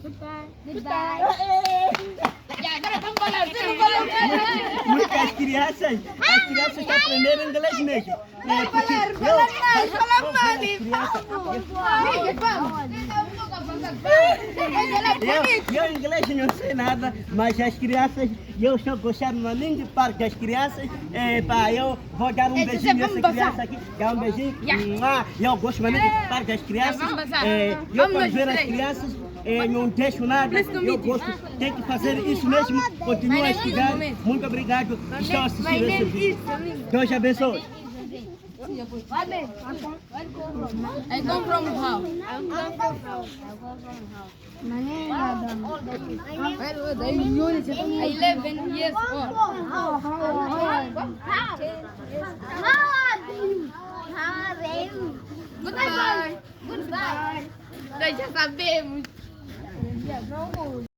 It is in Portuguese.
Goodbye. Muitas crianças estão aprendendo inglês mesmo. Porque eu inglês não sei nada, mas as crianças, eu estou gostando na linha parte das crianças. Eu vou dar um beijinho nessa criança aqui, dar um beijinho. Eu gosto na linha parte das crianças. Eu quando ver as crianças, não deixo nada, eu gosto, tem que fazer isso mesmo, continua a estudar. Muito obrigado, estou assistindo esse vídeo. Deus te abençoe. I come from house. My name is Adam. I 11 years old. Goodbye. Nós já sabemos.